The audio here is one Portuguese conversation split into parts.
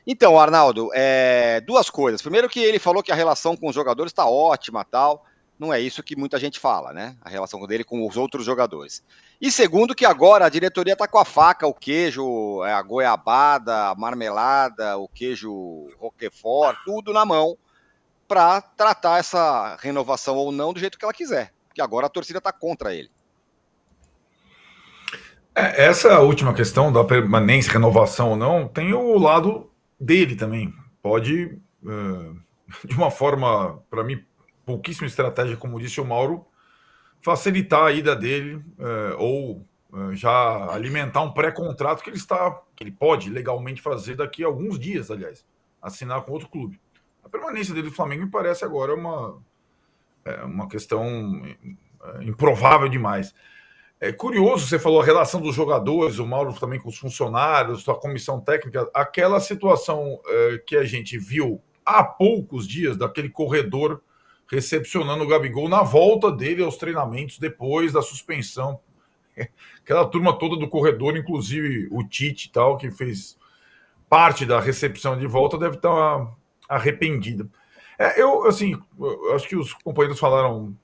Então, Arnaldo, duas coisas. Primeiro que ele falou que a relação com os jogadores está ótima, tal. Não é isso que muita gente fala, né? A relação dele com os outros jogadores. E segundo que agora a diretoria está com a faca, o queijo, a goiabada, a marmelada, o queijo roquefort, tudo na mão para tratar essa renovação ou não do jeito que ela quiser. Porque agora a torcida está contra ele. Essa última questão da permanência, renovação ou não, tem o lado dele também. Pode, de uma forma, para mim, pouquíssima estratégia, como disse o Mauro, facilitar a ida dele ou já alimentar um pré-contrato que ele pode legalmente fazer daqui a alguns dias, aliás, assinar com outro clube. A permanência dele no Flamengo me parece agora uma questão improvável demais. É curioso, você falou a relação dos jogadores, o Mauro também com os funcionários, a comissão técnica, aquela situação que a gente viu há poucos dias, daquele corredor recepcionando o Gabigol na volta dele aos treinamentos depois da suspensão. Aquela turma toda do corredor, inclusive o Tite e tal, que fez parte da recepção de volta, deve estar arrependido. Eu acho que os companheiros falaram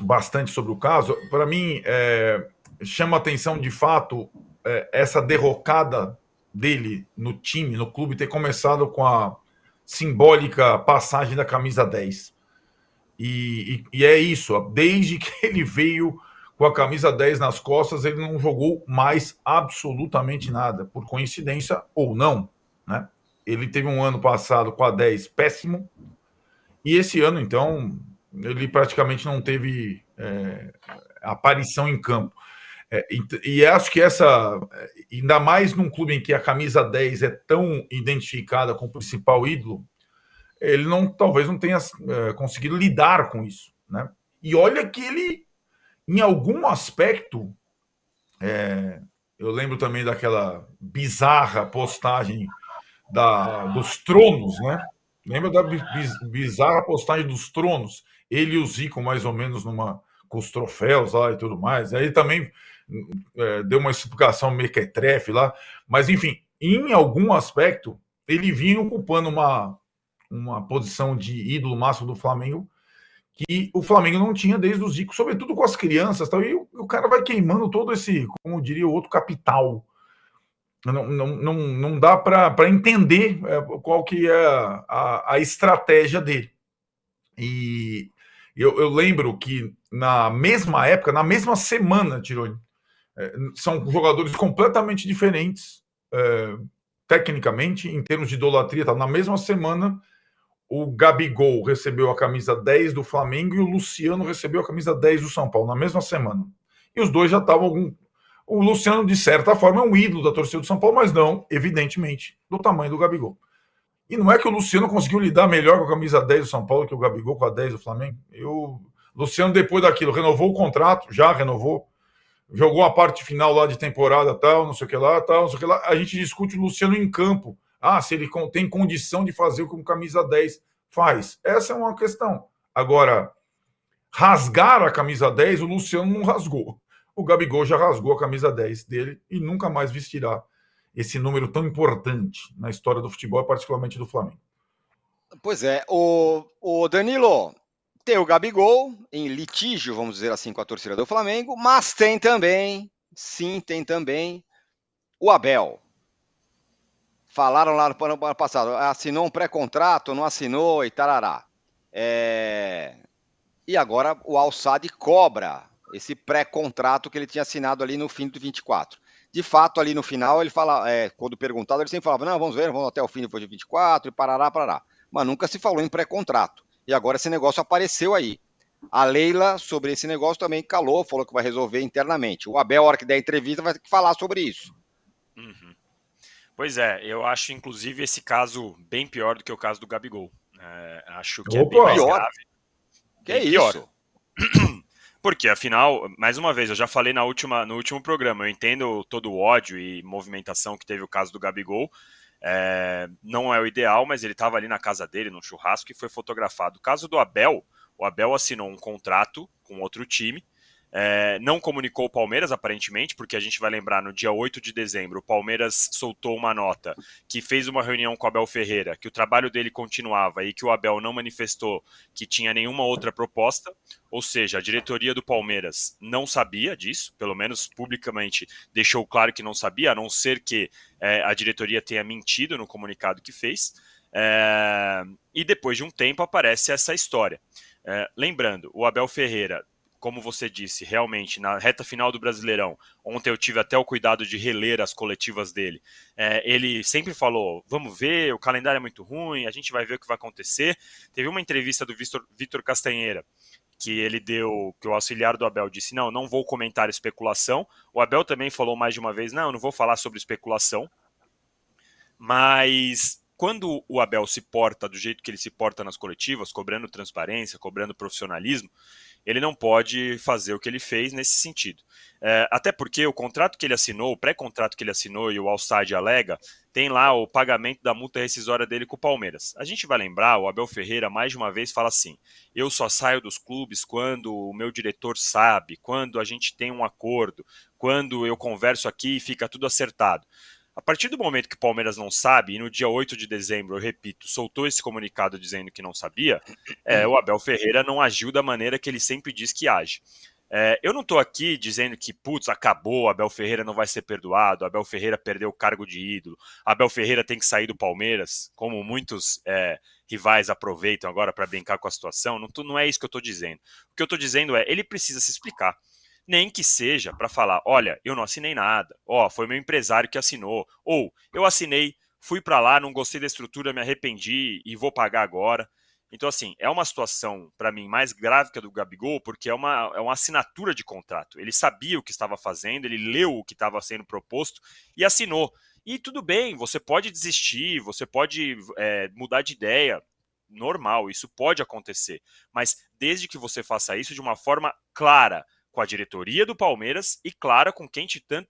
bastante sobre o caso. Para mim, chama atenção de fato essa derrocada dele no time, no clube, ter começado com a simbólica passagem da camisa 10. E é isso, desde que ele veio com a camisa 10 nas costas, ele não jogou mais absolutamente nada, por coincidência ou não, né? Ele teve um ano passado com a 10 péssimo, e esse ano, então, ele praticamente não teve aparição em campo. E acho que ainda mais num clube em que a camisa 10 é tão identificada com o principal ídolo, ele talvez não tenha conseguido lidar com isso, né? E olha que ele, em algum aspecto, eu lembro também daquela bizarra postagem dos tronos, né? Lembra da bizarra postagem dos tronos? Ele e o Zico, mais ou menos, com os troféus lá e tudo mais. Aí também deu uma explicação mequetrefe lá. Mas, enfim, em algum aspecto, ele vinha ocupando uma posição de ídolo máximo do Flamengo que o Flamengo não tinha desde o Zico, sobretudo com as crianças. Tal, e o cara vai queimando todo esse, como diria o outro, capital. Não dá para entender qual que é a estratégia dele. E eu lembro que na mesma época, na mesma semana, Tironi, são jogadores completamente diferentes, tecnicamente, em termos de idolatria. Tá? Na mesma semana, o Gabigol recebeu a camisa 10 do Flamengo e o Luciano recebeu a camisa 10 do São Paulo, na mesma semana. E os dois já estavam... O Luciano, de certa forma, é um ídolo da torcida do São Paulo, mas não, evidentemente, do tamanho do Gabigol. E não é que o Luciano conseguiu lidar melhor com a camisa 10 do São Paulo que o Gabigol com a 10 do Flamengo. O Luciano, depois daquilo, renovou o contrato, já renovou, jogou a parte final lá de temporada, tal, não sei o que lá, tal, não sei o que lá. A gente discute o Luciano em campo. Se ele tem condição de fazer o que o camisa 10 faz. Essa é uma questão. Agora, rasgar a camisa 10, o Luciano não rasgou. O Gabigol já rasgou a camisa 10 dele e nunca mais vestirá esse número tão importante na história do futebol, particularmente do Flamengo. Pois é, o Danilo, tem o Gabigol em litígio, vamos dizer assim, com a torcida do Flamengo, mas tem também o Abel. Falaram lá no ano passado, assinou um pré-contrato, não assinou e tarará. E agora o Al-Sadd cobra esse pré-contrato que ele tinha assinado ali no fim do 24. De fato, ali no final, ele fala, quando perguntado, ele sempre falava, não, vamos ver, vamos até o fim depois de 24 e parará. Mas nunca se falou em pré-contrato. E agora esse negócio apareceu aí. A Leila, sobre esse negócio, também calou, falou que vai resolver internamente. O Abel, a hora que der entrevista, vai ter que falar sobre isso. Uhum. Pois é, eu acho, inclusive, esse caso bem pior do que o caso do Gabigol. Acho que é bem mais grave. Que é isso? Porque, afinal, mais uma vez, eu já falei no último programa, eu entendo todo o ódio e movimentação que teve o caso do Gabigol. Não é o ideal, mas ele estava ali na casa dele, num churrasco, e foi fotografado. O caso do Abel, o Abel assinou um contrato com outro time, Não comunicou o Palmeiras, aparentemente, porque a gente vai lembrar, no dia 8 de dezembro, o Palmeiras soltou uma nota que fez uma reunião com o Abel Ferreira, que o trabalho dele continuava e que o Abel não manifestou que tinha nenhuma outra proposta, ou seja, a diretoria do Palmeiras não sabia disso, pelo menos publicamente deixou claro que não sabia, a não ser que a diretoria tenha mentido no comunicado que fez. E depois de um tempo aparece essa história. Lembrando, o Abel Ferreira, como você disse, realmente, na reta final do Brasileirão, ontem eu tive até o cuidado de reler as coletivas dele, ele sempre falou, vamos ver, o calendário é muito ruim, a gente vai ver o que vai acontecer. Teve uma entrevista do Vitor Castanheira, que ele deu, que o auxiliar do Abel disse, não vou comentar especulação. O Abel também falou mais de uma vez, não vou falar sobre especulação. Mas quando o Abel se porta do jeito que ele se porta nas coletivas, cobrando transparência, cobrando profissionalismo, ele não pode fazer o que ele fez nesse sentido. Até porque o contrato que ele assinou, o pré-contrato que ele assinou e o Alside alega, tem lá o pagamento da multa rescisória dele com o Palmeiras. A gente vai lembrar, o Abel Ferreira mais de uma vez fala assim, eu só saio dos clubes quando o meu diretor sabe, quando a gente tem um acordo, quando eu converso aqui e fica tudo acertado. A partir do momento que o Palmeiras não sabe, e no dia 8 de dezembro, eu repito, soltou esse comunicado dizendo que não sabia, o Abel Ferreira não agiu da maneira que ele sempre diz que age. Eu não estou aqui dizendo que, acabou, Abel Ferreira não vai ser perdoado, Abel Ferreira perdeu o cargo de ídolo, Abel Ferreira tem que sair do Palmeiras, como muitos rivais aproveitam agora para brincar com a situação. Não é isso que eu estou dizendo. O que eu estou dizendo ele precisa se explicar. Nem que seja para falar, olha, eu não assinei nada, foi meu empresário que assinou, ou eu assinei, fui para lá, não gostei da estrutura, me arrependi e vou pagar agora. Então, assim, é uma situação, para mim, mais grave que a do Gabigol, porque é uma assinatura de contrato. Ele sabia o que estava fazendo, ele leu o que estava sendo proposto e assinou. E tudo bem, você pode desistir, você pode mudar de ideia, normal, isso pode acontecer. Mas desde que você faça isso de uma forma clara, com a diretoria do Palmeiras e, claro, com quem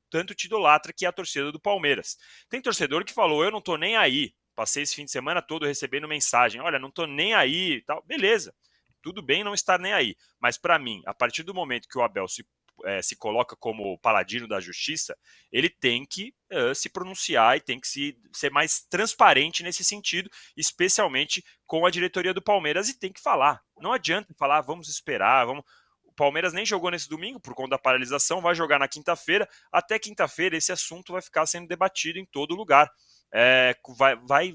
tanto te idolatra, que é a torcida do Palmeiras. Tem torcedor que falou, eu não tô nem aí, passei esse fim de semana todo recebendo mensagem, olha, não tô nem aí e tal. Beleza, tudo bem não estar nem aí, mas para mim, a partir do momento que o Abel se coloca como paladino da justiça, ele tem que se pronunciar e tem que ser mais transparente nesse sentido, especialmente com a diretoria do Palmeiras, e tem que falar. Não adianta falar, vamos esperar, vamos... O Palmeiras nem jogou nesse domingo por conta da paralisação, vai jogar na quinta-feira. Até quinta-feira esse assunto vai ficar sendo debatido em todo lugar.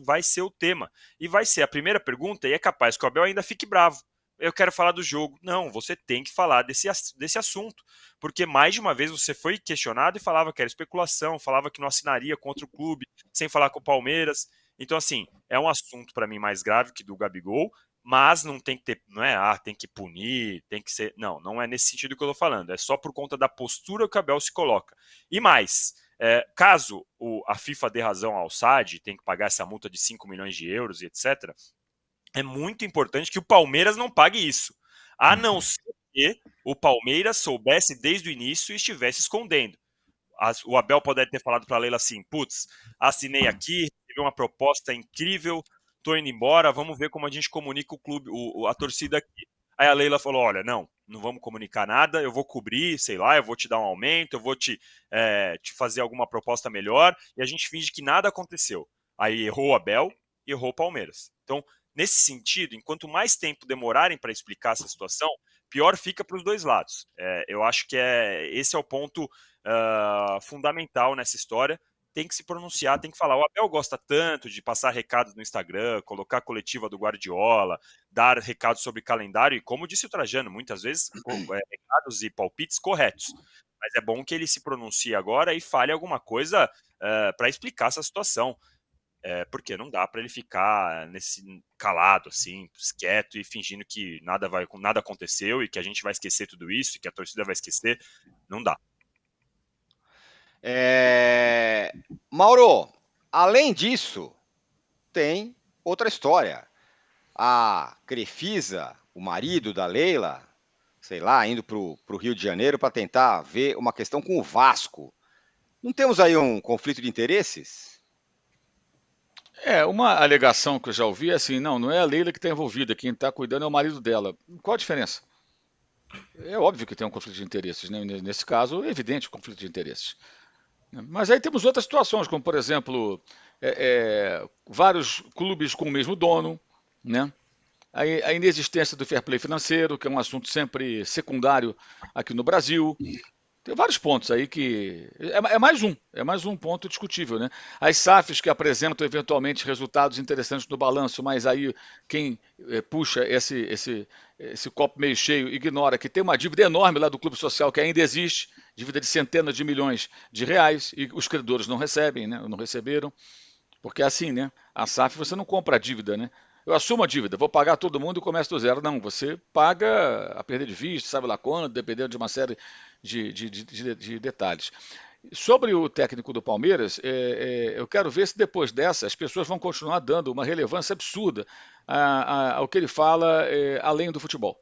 Vai ser o tema. E vai ser a primeira pergunta, e é capaz que o Abel ainda fique bravo. Eu quero falar do jogo. Não, você tem que falar desse assunto. Porque mais de uma vez você foi questionado e falava que era especulação, falava que não assinaria contra o clube, sem falar com o Palmeiras. Então, assim, é um assunto para mim mais grave que do Gabigol, mas não tem que ter, não é, tem que punir, tem que ser. Não é nesse sentido que eu tô falando. É só por conta da postura que o Abel se coloca. E mais, caso a FIFA dê razão ao SAD, tem que pagar essa multa de 5 milhões de euros e etc., é muito importante que o Palmeiras não pague isso. A não ser que o Palmeiras soubesse desde o início e estivesse escondendo. O Abel poderia ter falado para a Leila assim, assinei aqui, recebi uma proposta incrível, tô indo embora, vamos ver como a gente comunica o clube, a torcida aqui. Aí a Leila falou, olha, não vamos comunicar nada, eu vou cobrir, sei lá, eu vou te dar um aumento, eu vou te fazer alguma proposta melhor, e a gente finge que nada aconteceu. Aí errou o Abel e errou o Palmeiras. Então, nesse sentido, enquanto mais tempo demorarem para explicar essa situação, pior fica para os dois lados. Eu acho que esse é o ponto fundamental nessa história. Tem que se pronunciar, tem que falar. O Abel gosta tanto de passar recados no Instagram, colocar a coletiva do Guardiola, dar recados sobre calendário, e como disse o Trajano, muitas vezes recados e palpites corretos. Mas é bom que ele se pronuncie agora e fale alguma coisa para explicar essa situação. Porque não dá para ele ficar calado, assim, quieto e fingindo que nada aconteceu e que a gente vai esquecer tudo isso, e que a torcida vai esquecer. Não dá. Mauro, além disso, tem outra história. A Crefisa, o marido da Leila, sei lá, indo para o Rio de Janeiro para tentar ver uma questão com o Vasco. Não temos aí um conflito de interesses? Uma alegação que eu já ouvi é assim, não é a Leila que está envolvida, quem está cuidando é o marido dela. Qual a diferença? É óbvio que tem um conflito de interesses, né? Nesse caso, é evidente o conflito de interesses. Mas aí temos outras situações, como por exemplo, vários clubes com o mesmo dono, né? A inexistência do fair play financeiro, que é um assunto sempre secundário aqui no Brasil. Tem vários pontos aí que. É mais um ponto discutível, né? As SAFs que apresentam eventualmente resultados interessantes no balanço, mas aí quem puxa esse copo meio cheio ignora que tem uma dívida enorme lá do Clube Social que ainda existe, dívida de centenas de milhões de reais, e os credores não recebem, né? Não receberam. Porque é assim, né? A SAF você não compra a dívida, né? Eu assumo a dívida, vou pagar todo mundo e começo do zero. Não, você paga a perder de vista, sabe lá quando, dependendo de uma série de detalhes. Sobre o técnico do Palmeiras, eu quero ver se depois dessa as pessoas vão continuar dando uma relevância absurda ao que ele fala além do futebol.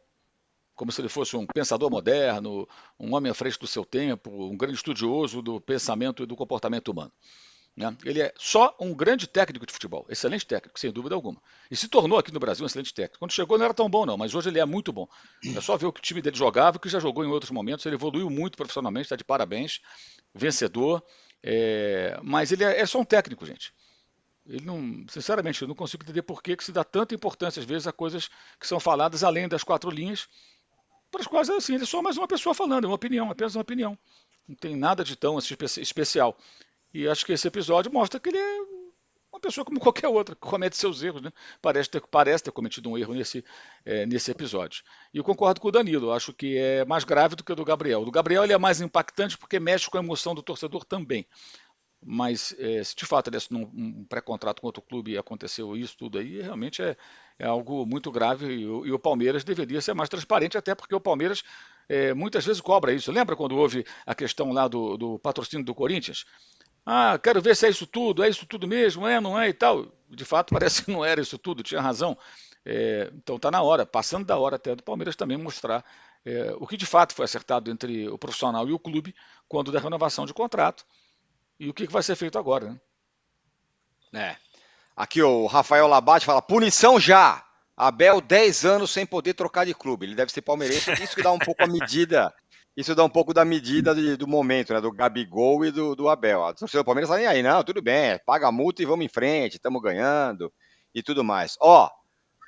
Como se ele fosse um pensador moderno, um homem à frente do seu tempo, um grande estudioso do pensamento e do comportamento humano. Né? Ele é só um grande técnico de futebol, excelente técnico, sem dúvida alguma. E se tornou aqui no Brasil um excelente técnico. Quando chegou não era tão bom não, mas hoje ele é muito bom. É só ver o que o time dele jogava, que já jogou em outros momentos, ele evoluiu muito profissionalmente, está de parabéns, vencedor, mas ele é só um técnico, gente. Ele não, sinceramente, eu não consigo entender por que se dá tanta importância às vezes a coisas que são faladas além das quatro linhas, para as quais assim, ele é só mais uma pessoa falando, é uma opinião, apenas uma opinião. Não tem nada de tão especial. E acho que esse episódio mostra que ele é uma pessoa como qualquer outra, que comete seus erros, né? Parece ter cometido um erro nesse episódio. E eu concordo com o Danilo, acho que é mais grave do que o do Gabriel. O do Gabriel ele é mais impactante porque mexe com a emoção do torcedor também. Mas se de fato ele assinou um pré-contrato com outro clube e aconteceu isso tudo aí, realmente é algo muito grave e o Palmeiras deveria ser mais transparente, até porque o Palmeiras muitas vezes cobra isso. Lembra quando houve a questão lá do patrocínio do Corinthians? Ah, quero ver se é isso tudo mesmo, não é e tal. De fato, parece que não era isso tudo, tinha razão. Então está na hora, passando da hora até do Palmeiras também mostrar o que de fato foi acertado entre o profissional e o clube quando da renovação de contrato e o que vai ser feito agora, né? Aqui o Rafael Labate fala, punição já! Abel 10 anos sem poder trocar de clube. Ele deve ser palmeirense, isso que dá um pouco a medida. Isso dá um pouco da medida do momento, né? Do Gabigol e do Abel. A torcida do Palmeiras tá nem aí, não, tudo bem, paga a multa e vamos em frente, estamos ganhando e tudo mais. Ó,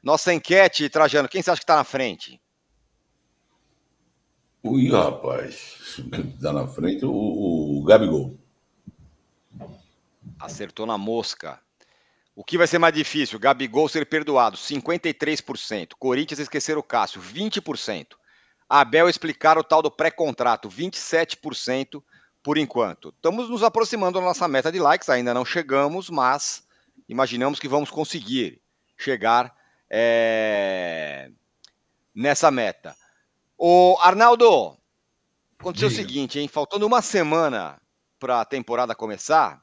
nossa enquete, Trajano, quem você acha que tá na frente? Ui, rapaz, tá na frente o Gabigol. Acertou na mosca. O que vai ser mais difícil? Gabigol ser perdoado, 53%. Corinthians esquecer o Cássio, 20%. Abel explicar o tal do pré-contrato, 27% por enquanto. Estamos nos aproximando da nossa meta de likes, ainda não chegamos, mas imaginamos que vamos conseguir chegar nessa meta. Ô, Arnaldo, aconteceu o seguinte, hein? Faltando uma semana para a temporada começar,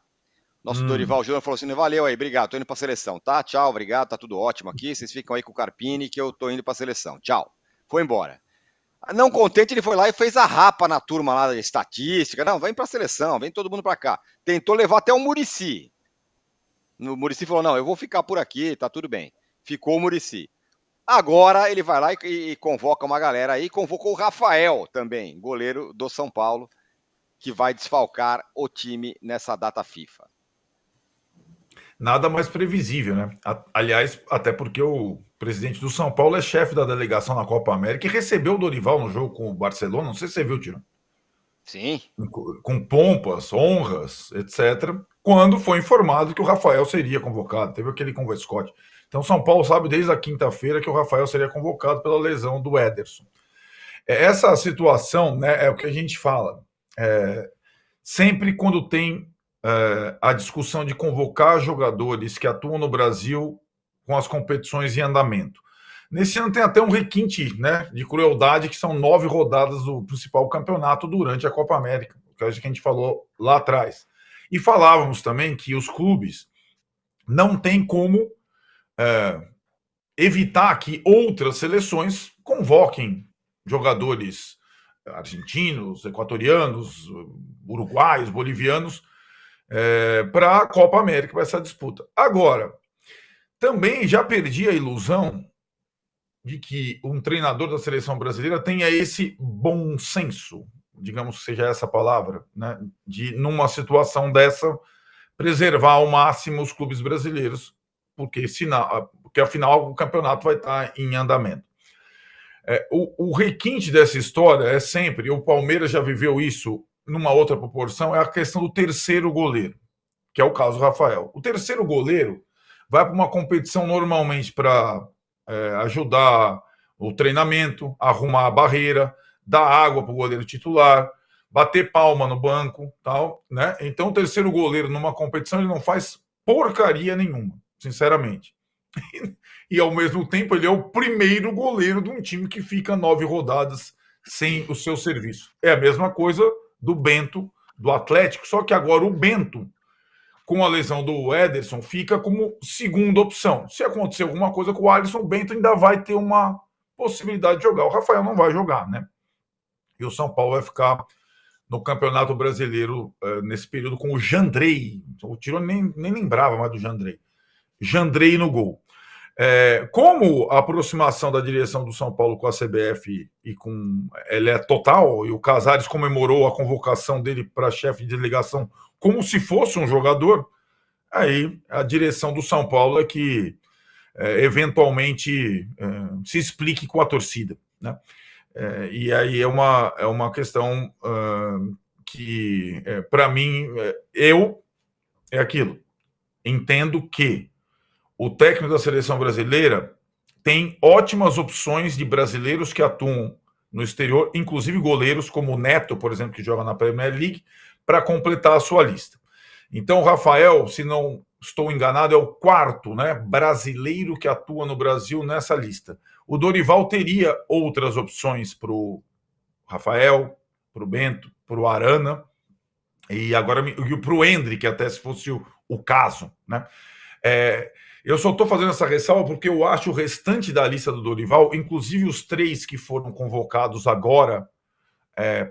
nosso Dorival Júnior falou assim, valeu aí, obrigado, tô indo pra seleção, tá? Tchau, obrigado, tá tudo ótimo aqui, vocês ficam aí com o Carpini que eu tô indo pra seleção, tchau. Foi embora. Não contente, ele foi lá e fez a rapa na turma lá da estatística, não, vem pra seleção, vem todo mundo pra cá. Tentou levar até o Muricy. O Muricy falou, não, eu vou ficar por aqui, tá tudo bem. Ficou o Muricy. Agora ele vai lá e convoca uma galera aí, convocou o Rafael também, goleiro do São Paulo, que vai desfalcar o time nessa data FIFA. Nada mais previsível, né? Aliás, até porque o presidente do São Paulo é chefe da delegação na Copa América e recebeu o Dorival no jogo com o Barcelona. Não sei se você viu, Tino. Sim. Com pompas, honras, etc. Quando foi informado que o Rafael seria convocado. Teve aquele com o Scott. Então, São Paulo sabe desde a quinta-feira que o Rafael seria convocado pela lesão do Ederson. Essa situação, né, é o que a gente fala. Sempre quando tem a discussão de convocar jogadores que atuam no Brasil com as competições em andamento. Nesse ano tem até um requinte, né, de crueldade, que são 9 rodadas do principal campeonato durante a Copa América, que a gente falou lá atrás. E falávamos também que os clubes não têm como evitar que outras seleções convoquem jogadores argentinos, equatorianos, uruguaios, bolivianos, para a Copa América, para essa disputa. Agora, também já perdi a ilusão de que um treinador da seleção brasileira tenha esse bom senso, digamos que seja essa palavra, né, de, numa situação dessa, preservar ao máximo os clubes brasileiros, porque afinal o campeonato vai estar em andamento. O requinte dessa história é sempre, e o Palmeiras já viveu isso numa outra proporção, é a questão do terceiro goleiro, que é o caso do Rafael. O terceiro goleiro vai para uma competição normalmente para ajudar o treinamento, arrumar a barreira, dar água para o goleiro titular, bater palma no banco, tal, né? Então o terceiro goleiro numa competição ele não faz porcaria nenhuma, sinceramente. E ao mesmo tempo ele é o primeiro goleiro de um time que fica 9 rodadas sem o seu serviço. É a mesma coisa do Bento, do Atlético, só que agora o Bento, com a lesão do Ederson, fica como segunda opção. Se acontecer alguma coisa com o Alisson, o Bento ainda vai ter uma possibilidade de jogar. O Rafael não vai jogar, né? E o São Paulo vai ficar no Campeonato Brasileiro nesse período com o Jandrei. O Tirone nem lembrava mais do Jandrei. Jandrei no gol. Como a aproximação da direção do São Paulo com a CBF ela é total, e o Casares comemorou a convocação dele para chefe de delegação como se fosse um jogador, aí a direção do São Paulo é que eventualmente se explique com a torcida, né? E aí é uma questão que, para mim, é aquilo. Entendo que o técnico da seleção brasileira tem ótimas opções de brasileiros que atuam no exterior, inclusive goleiros como o Neto, por exemplo, que joga na Premier League, para completar a sua lista. Então, o Rafael, se não estou enganado, é o quarto, né, brasileiro que atua no Brasil nessa lista. O Dorival teria outras opções para o Rafael, para o Bento, para o Arana, e agora para o Endrick, até se fosse o caso, né? Eu só estou fazendo essa ressalva porque eu acho o restante da lista do Dorival, inclusive os 3 que foram convocados agora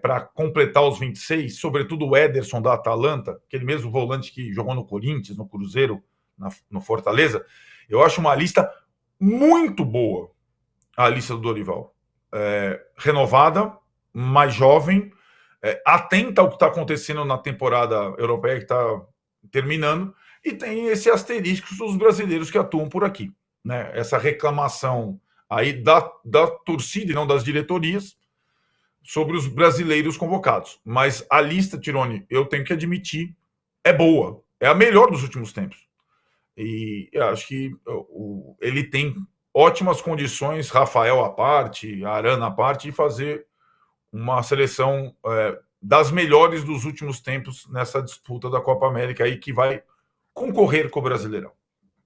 para completar os 26, sobretudo o Ederson da Atalanta, aquele mesmo volante que jogou no Corinthians, no Cruzeiro, no Fortaleza, eu acho uma lista muito boa, a lista do Dorival. Renovada, mais jovem, atenta ao que está acontecendo na temporada europeia que está terminando, e tem esse asterisco dos brasileiros que atuam por aqui, né? Essa reclamação aí da torcida e não das diretorias sobre os brasileiros convocados. Mas a lista, Tirone, eu tenho que admitir, é boa. É a melhor dos últimos tempos. E eu acho que ele tem ótimas condições, Rafael à parte, Arana à parte, de fazer uma seleção das melhores dos últimos tempos nessa disputa da Copa América aí, que vai concorrer com o Brasileirão.